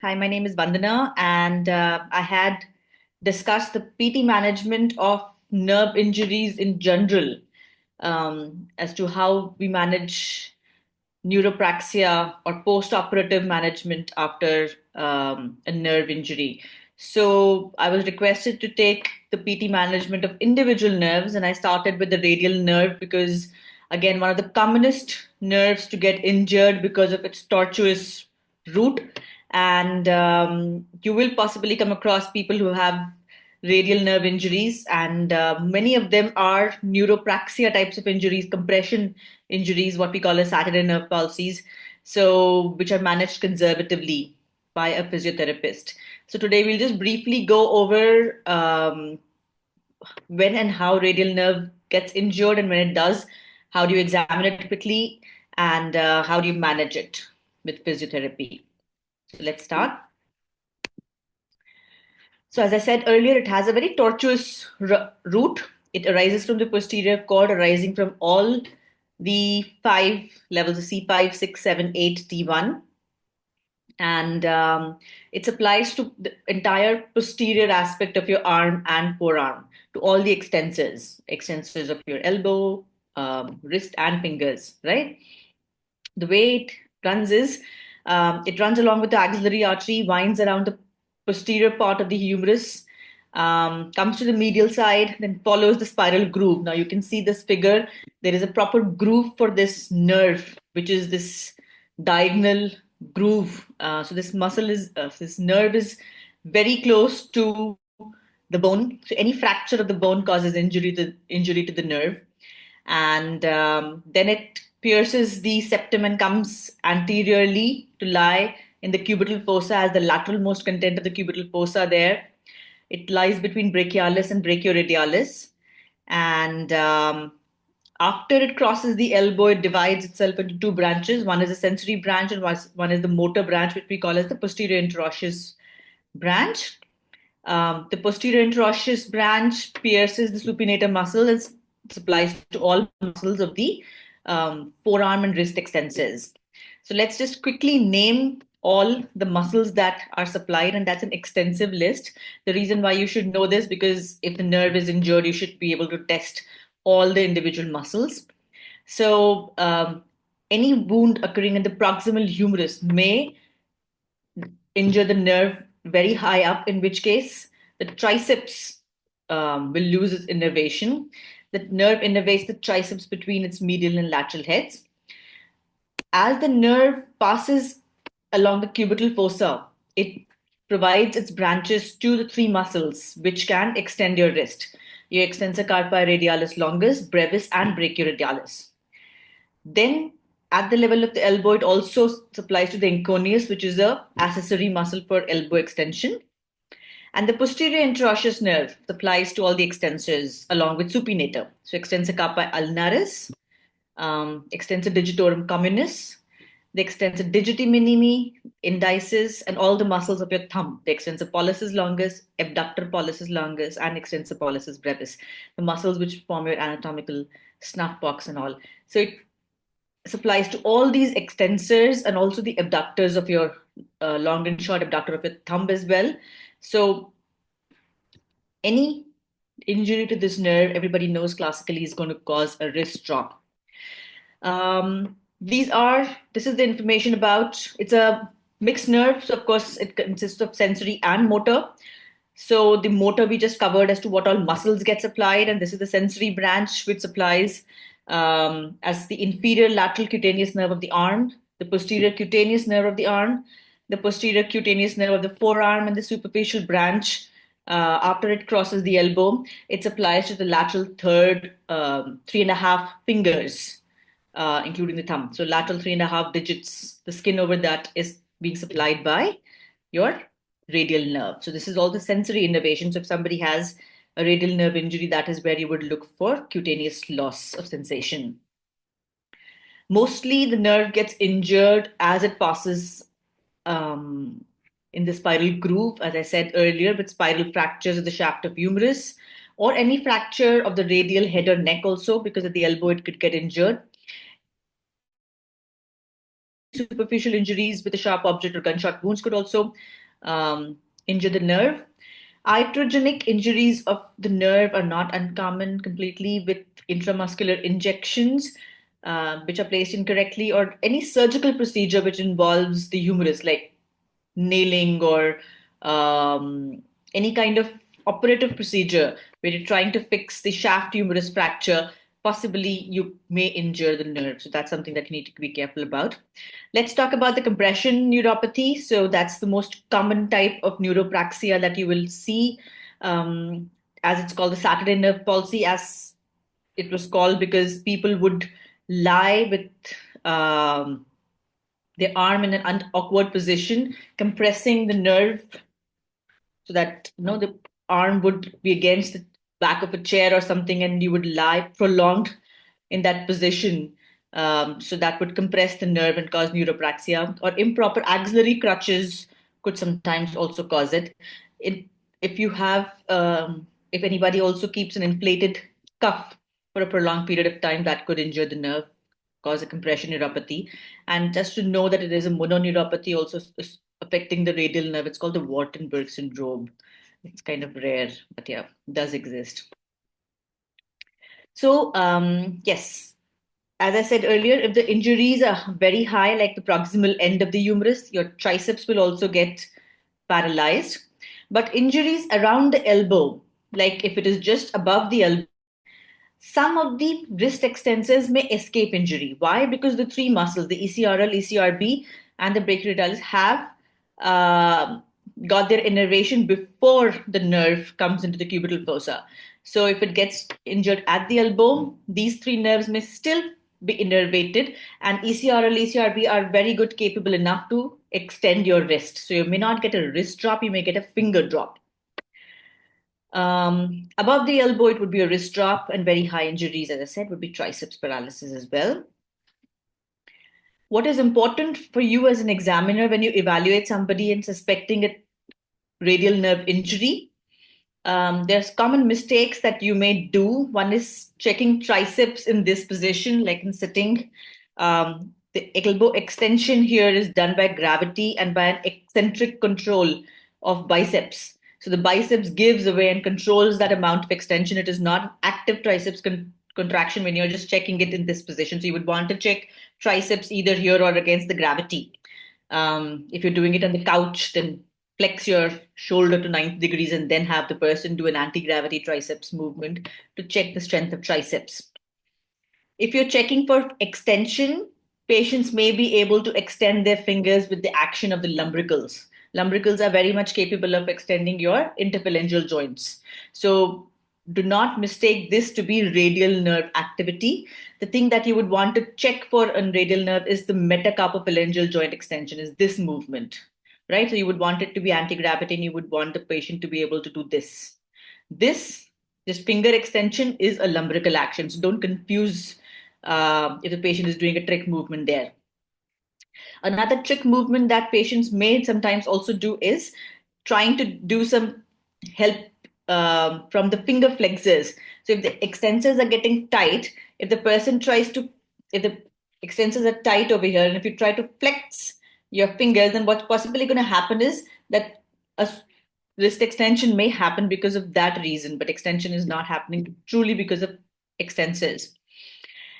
Hi, my name is Vandana, and I had discussed the PT management of nerve injuries in general, as to how we manage neuropraxia or post-operative management after a nerve injury. So I was requested to take the PT management of individual nerves, and I started with the radial nerve because, again, one of the commonest nerves to get injured because of its tortuous root. And you will possibly come across people who have radial nerve injuries, and many of them are neuropraxia types of injuries, compression injuries, what we call as Saturday nerve palsies, so which are managed conservatively by a physiotherapist. So today we'll just briefly go over when and how radial nerve gets injured, and when it does, how do you examine it quickly, and how do you manage it with physiotherapy. So let's start. So, as I said earlier, it has a very tortuous root. It arises from the posterior cord, arising from all the five levels of C5, 6, 7, 8, T1. And it applies to the entire posterior aspect of your arm and forearm, to all the extensors of your elbow, wrist, and fingers, right? The way it runs is it runs along with the axillary artery, winds around the posterior part of the humerus, comes to the medial side, then follows the spiral groove. Now you can see this figure. There is a proper groove for this nerve, which is this diagonal groove. So this nerve is very close to the bone. So any fracture of the bone causes injury to the nerve, and then it pierces the septum and comes anteriorly to lie in the cubital fossa as the lateral most content of the cubital fossa there. It lies between brachialis and brachioradialis, and after it crosses the elbow, it divides itself into two branches. One is a sensory branch, and one is the motor branch, which we call as the posterior interosseous branch. The posterior interosseous branch pierces the supinator muscle and supplies to all muscles of the forearm and wrist extensors. So let's just quickly name all the muscles that are supplied, and that's an extensive list. The reason why you should know this, because if the nerve is injured, you should be able to test all the individual muscles. So any wound occurring in the proximal humerus may injure the nerve very high up, in which case the triceps will lose its innervation. The nerve innervates the triceps between its medial and lateral heads. As the nerve passes along the cubital fossa, it provides its branches to the three muscles which can extend your wrist: your extensor carpi radialis longus, brevis, and brachioradialis. Then, at the level of the elbow, it also supplies to the inconeus, which is a accessory muscle for elbow extension. And the posterior interosseous nerve supplies to all the extensors along with supinator. So, extensor carpi ulnaris, extensor digitorum communis, the extensor digiti minimi, indicis, and all the muscles of your thumb, the extensor pollicis longus, abductor pollicis longus, and extensor pollicis brevis, the muscles which form your anatomical snuff box and all. So it supplies to all these extensors and also the abductors of your long and short abductor of your thumb as well. So any injury to this nerve, everybody knows classically, is going to cause a wrist drop. This is the information about, it's a mixed nerve. So of course it consists of sensory and motor. So the motor we just covered as to what all muscles get supplied, and this is the sensory branch which supplies as the inferior lateral cutaneous nerve of the arm, the posterior cutaneous nerve of the arm, the posterior cutaneous nerve of the forearm, and the superficial branch. After it crosses the elbow, it supplies to the lateral third, 3.5 fingers, including the thumb. So lateral 3.5 digits, the skin over that is being supplied by your radial nerve. So this is all the sensory innervation. So if somebody has a radial nerve injury, that is where you would look for cutaneous loss of sensation. Mostly the nerve gets injured as it passes in the spiral groove, as I said earlier, with spiral fractures of the shaft of humerus, or any fracture of the radial head or neck also, because at the elbow it could get injured. superficial injuries with a sharp object or gunshot wounds could also injure the nerve. Iatrogenic injuries of the nerve are not uncommon completely with intramuscular injections, which are placed incorrectly, or any surgical procedure which involves the humerus, like nailing or any kind of operative procedure where you're trying to fix the shaft humerus fracture. Possibly you may injure the nerve. So that's something that you need to be careful about. Let's talk about the compression neuropathy. So that's the most common type of neuropraxia that you will see, as it's called the Saturday nerve palsy, as it was called because people would lie with their arm in an awkward position, compressing the nerve so that the arm would be against the back of a chair or something, and you would lie prolonged in that position. So that would compress the nerve and cause neuropraxia. Or improper axillary crutches could sometimes also cause it. it if you have, if anybody also keeps an inflated cuff for a prolonged period of time, that could injure the nerve, cause a compression neuropathy. And just to know that it is a mononeuropathy also affecting the radial nerve. It's called the Wartenberg syndrome. It's kind of rare, but yeah, it does exist. So, yes, as I said earlier, if the injuries are very high, like the proximal end of the humerus, your triceps will also get paralyzed. But injuries around the elbow, like if it is just above the elbow, some of the wrist extensors may escape injury. Why? Because the three muscles, the ECRL, ECRB, and the brachioradialis, have uh, got their innervation before the nerve comes into the cubital fossa. So if it gets injured at the elbow, these three nerves may still be innervated, and ECRL, ECRB are very good, capable enough to extend your wrist. So you may not get a wrist drop, you may get a finger drop. Above the elbow, it would be a wrist drop, and very high injuries, as I said, would be triceps paralysis as well. What is important for you as an examiner when you evaluate somebody and suspecting a radial nerve injury? There's common mistakes that you may do. One is checking triceps in this position, like in sitting. The elbow extension here is done by gravity and by an eccentric control of biceps. So the biceps gives away and controls that amount of extension. It is not active triceps contraction when you're just checking it in this position. So you would want to check triceps either here or against the gravity. If you're doing it on the couch, then flex your shoulder to 90 degrees and then have the person do an anti-gravity triceps movement to check the strength of triceps. If you're checking for extension, patients may be able to extend their fingers with the action of the lumbricals. Lumbricals are very much capable of extending your interphalangeal joints. So do not mistake this to be radial nerve activity. The thing that you would want to check for on radial nerve is the metacarpophalangeal joint extension, is this movement, right? So you would want it to be anti-gravity and you would want the patient to be able to do this. This finger extension is a lumbrical action. So don't confuse if the patient is doing a trick movement there. Another trick movement that patients may sometimes also do is trying to do some help from the finger flexors. So if the extensors are getting tight, if the person tries to, if the extensors are tight over here, and if you try to flex your fingers, then what's possibly going to happen is that a wrist extension may happen because of that reason, but extension is not happening truly because of extensors.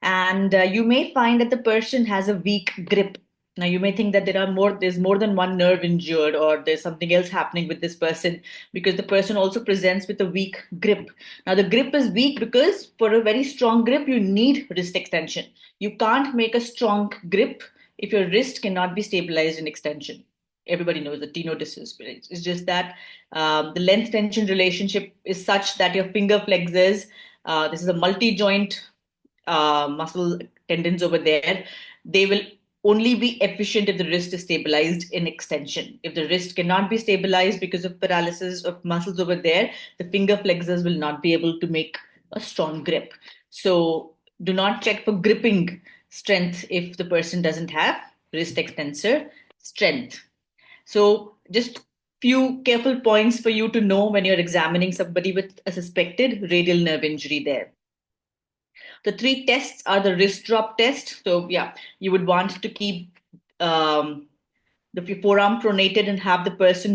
And you may find that the person has a weak grip. Now you may think that there's more than one nerve injured, or there's something else happening with this person, because the person also presents with a weak grip. Now the grip is weak because for a very strong grip you need wrist extension. You can't make a strong grip if your wrist cannot be stabilized in extension. Everybody knows the tenodesis. It's just that the length tension relationship is such that your finger flexors. This is a multi-joint muscle tendons over there. They will only be efficient if the wrist is stabilized in extension. If the wrist cannot be stabilized because of paralysis of muscles over there, the finger flexors will not be able to make a strong grip. So do not check for gripping strength if the person doesn't have wrist extensor strength. So just few careful points for you to know when you're examining somebody with a suspected radial nerve injury there. The three tests are the wrist drop test. So yeah, you would want to keep um, the forearm pronated and have the person